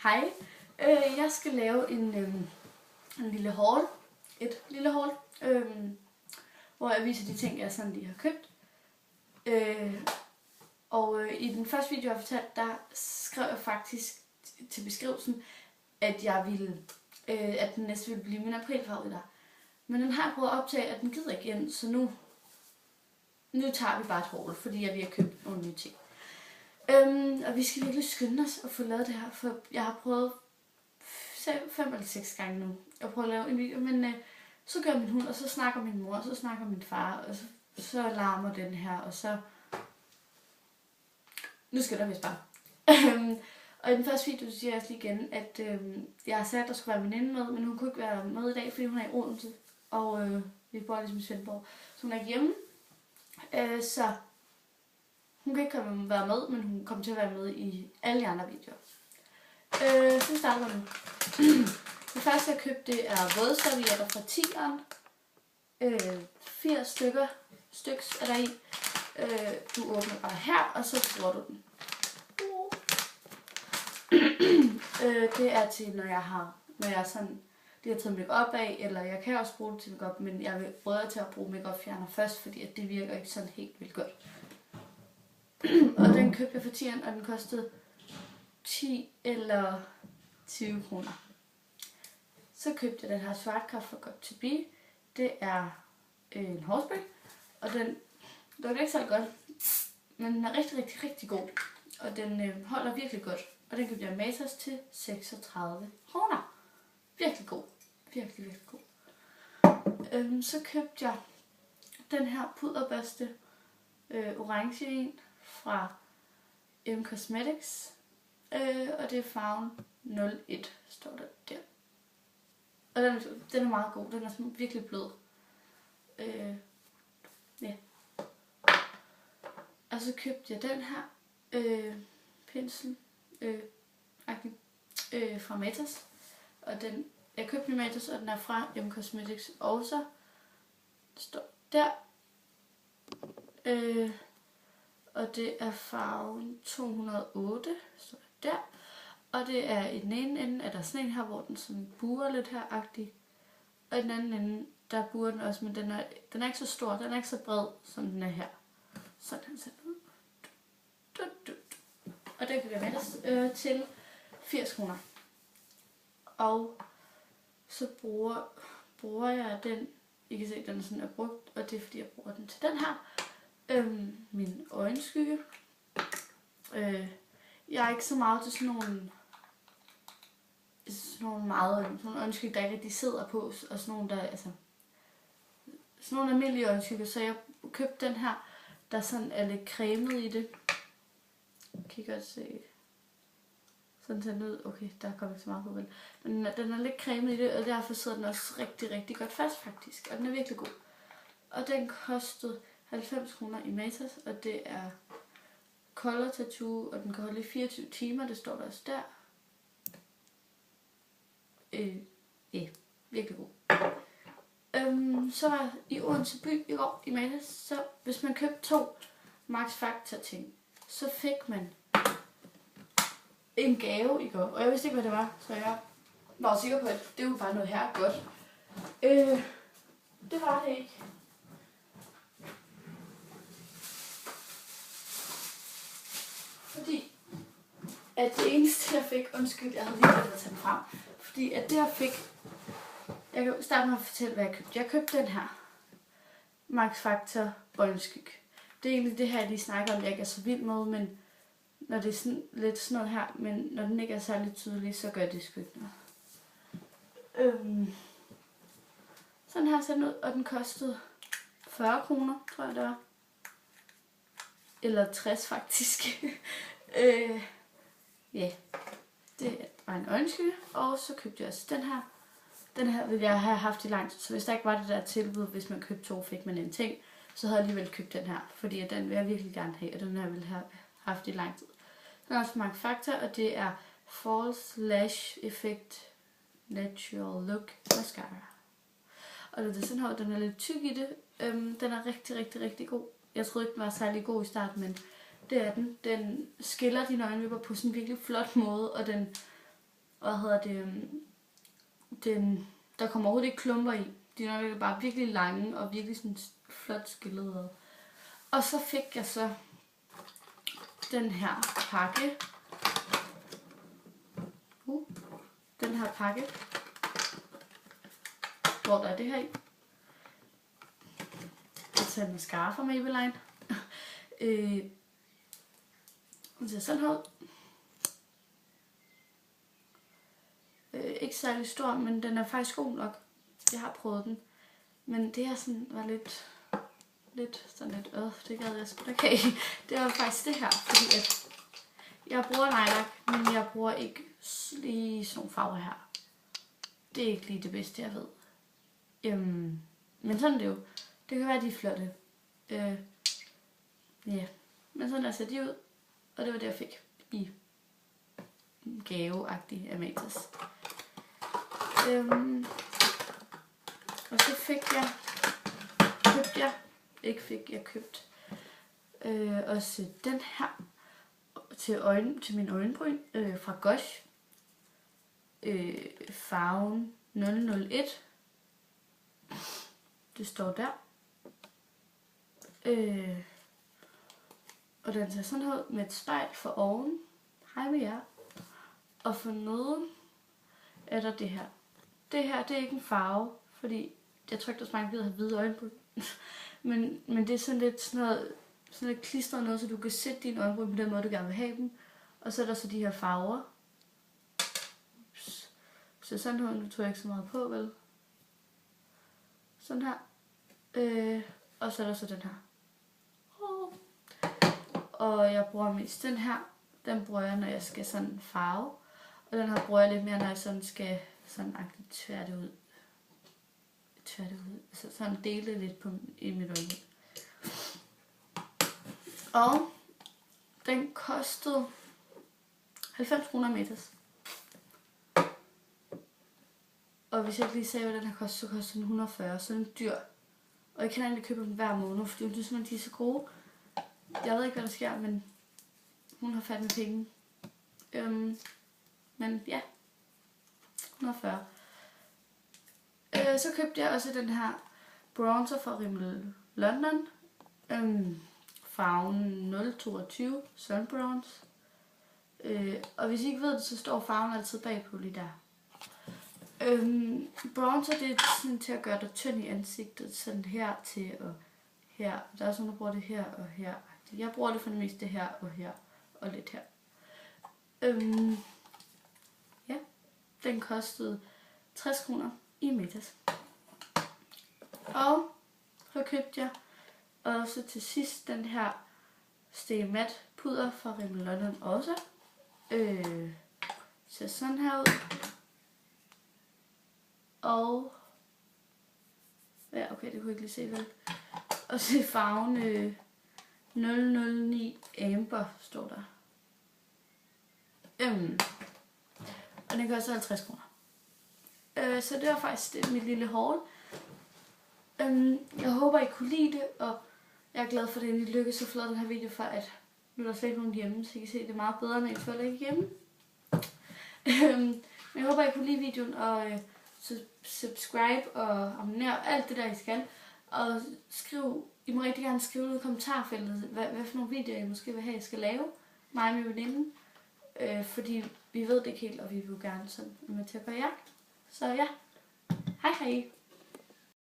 Hej, jeg skal lave en lille haul, hvor jeg viser de ting, jeg sådan lige har købt. I den første video, jeg har fortalt, der skrev jeg faktisk til beskrivelsen, at jeg ville, at den næste ville blive min aprilfavoritter. Men den har jeg prøvet at optage, at den gider ikke ind, så nu tager vi bare et haul, fordi vi har købt nogle nye ting. Og vi skal virkelig skynde os at få lavet det her, for jeg har prøvet 5 eller 6 gange nu at prøve at lave en video, men så gør min hund, og så snakker min mor, og så snakker min far, og så larmer den her, og så... Nu skal der vist bare. Og i den første video siger jeg også lige igen, at jeg har sagt, at der skulle være min veninde med, men hun kunne ikke være med i dag, fordi hun er i Odense, og vi bor ligesom i Svendborg, så hun er ikke hjemme. Så hun kan ikke være med, men hun kommer til at være med i alle de andre videoer. Så starter vi nu. Det første jeg købte, det er vådservietter fra Tigeren. 80 styks er der i. Du åbner bare her, og så bruger du den. Det er til, når jeg sådan lige har taget makeup af, eller jeg kan også bruge det til makeup, men jeg vil råde til at bruge makeup fjerner først, fordi at det virker ikke sådan helt vildt godt. Og den købte jeg for 10'eren, og den kostede 10 eller 20 kroner. Så købte jeg den her Swartkraft fra Got2b. Det er en hårspray, og den lugter ikke så godt, men den er rigtig, rigtig, rigtig god. Og den holder virkelig godt. Og den købte jeg Matas til 36 kroner. Virkelig god. Virkelig, virkelig god. Så købte jeg den her puderbørste orange en fra Cosmetics. Og det er farven 01, står der der. Og den er meget god. Den er sådan virkelig blød. Ja. Og så købte jeg den her pensel fra Matas. Og jeg købte den i Matas, og den er fra Cosmetics også. Det står der. Og det er farven 208, står der. Og det er i den ene ende, er der sådan en her, hvor den sådan buer lidt her-agtig. Og i den anden ende, der buer den også, men den er ikke så stor, den er ikke så bred, som den er her. Sådan ser den ud. Og den kan jeg med til 80 kroner. Og så bruger jeg den, I kan se, at den sådan er brugt, og det er fordi, jeg bruger den til den her. Min øjenskygge. Jeg er ikke så meget til sådan nogle øjenskygge, der ikke rigtig sidder på, og sådan nogle, sådan nogle almindelige øjenskygge, så jeg købte den her, der sådan er lidt cremet i det. Kan I godt se. Sådan ser den ud. Okay, der kommer ikke så meget på, vel. Men den er lidt cremet i det, og derfor sidder den også rigtig, rigtig godt fast faktisk. Og den er virkelig god. Og den kostede 90 kroner i Matas, og det er color tattoo, og den kan holde i 24 timer, det står der også der. Virkelig god. Så var jeg i Odense by i går i Matas, så hvis man købte 2 Max Factor ting, så fik man en gave i går, og jeg vidste ikke, hvad det var, så jeg var sikker på, at det var bare noget her godt. Det var det ikke. Fordi at det eneste, jeg fik, undskyld, jeg havde lige været at tage den frem, fordi at det, jeg fik, jeg kan starte med at fortælle, hvad jeg købte. Jeg købte den her Max Factor øjenskyg. Det er egentlig det her, jeg lige snakker om, jeg ikke er så vild med, men når det er sådan, lidt sådan noget her, men når den ikke er særlig tydelig, så gør det sgu ikke noget. Sådan her ser den ud, og den kostede 40 kroner, tror jeg det var. Eller 60 faktisk. Ja, det var en øjenskygge, og så købte jeg også den her. Den her ville jeg have haft i lang tid, så hvis der ikke var det der tilbud, hvis man købte 2, fik man en ting, så havde jeg alligevel købt den her, fordi den vil jeg virkelig gerne have, og den her ville have haft i lang tid. Den er også Max Factor, og det er False Lash Effect Natural Look Mascara. Og det er sådan her, den er lidt tyk i det. Den er rigtig, rigtig, rigtig god. Jeg troede ikke, den var særlig god i starten, men det er den. Den skiller dine øjenvipper på sådan en virkelig flot måde, og den Der kommer overhovedet ikke klumper i. De er nok bare virkelig lange og virkelig sådan flot skildrede. Og så fik jeg så den her pakke. Den her pakke. Hvor der er det her i. Jeg tager en mascara fra Maybelline. Den ser sådan her ud. Ikke særlig stor, men den er faktisk god nok. Jeg har prøvet den. Men det her sådan var lidt det gad jeg sgu da ikke have. Det var faktisk det her, fordi at jeg bruger nejlak, men jeg bruger ikke lige sådan nogle farver her. Det er ikke lige det bedste, jeg ved. Men sådan er det jo. Det kan være, de er flotte. Men sådan ser de ud. Og det var det, jeg fik i gaveagtig af Matas. Og så købte jeg også den her til min øjenbryn fra Gosh. Farven 001. Det står der. Og den ser sådan ud med et spejl for oven. Hej med jer. Og for neden er der det her. Det her, det er ikke en farve, fordi jeg tror ikke, der er så mange, der har hvide øjenbryn. men det er sådan lidt klistret noget, så du kan sætte dine øjenbryn på den måde, du gerne vil have dem. Og så er der så de her farver. Så sådan her, nu tror jeg ikke så meget på, vel? Sådan her. Og så er der så den her. Og jeg bruger mest den her. Den bruger jeg, når jeg skal sådan farve. Og den her bruger jeg lidt mere, når jeg sådan skal sådan tvært ud. Så sådan dele lidt i mit øje. Og den kostede 90 kroner Matas. Og hvis jeg ikke lige sagde, hvad den her koster, så koster den 140. Så den er dyr. Og jeg kan egentlig købe dem hver måned, fordi jeg synes, at de er så gode. Jeg ved ikke, hvad der sker, men hun har fat med penge. Men ja, 140. Så købte jeg også den her bronzer fra Rimmel London. Farven 022 Sun Bronze. Og hvis I ikke ved det, så står farven altid bagpå lige der. Bronzer, det er sådan til at gøre dig tynd i ansigtet. Sådan her til og her. Der er også nogen, der bruger det her og her. Jeg bruger det for det meste her og lidt her. Ja, den kostede 60 kroner i Matas. Og så købte jeg også til sidst den her Stay Matte puder fra Rimmel London også. Ser sådan her ud. Og ja, okay, det kunne jeg ikke lige se vel. Og så farven 009 Amber står der. Og den koster 50 kroner. Så det var faktisk mit lille haul. Jeg håber, I kunne lide det, og jeg er glad for, at det endelig lykkedes at få lavet den her video, for at nu er der slet ikke nogen hjemme, så I kan se, det er meget bedre, når I følger ikke hjemme. Men jeg håber, I kunne lide videoen, og subscribe og abonnere, alt det der, I skal. Og I må rigtig gerne skrive i kommentarfeltet, hvad for nogle videoer, I måske vil have, jeg skal lave. Mig og min veninde. Fordi vi ved det ikke helt, og vi vil jo gerne sådan med til at gøre jagt. Så ja, hej hej.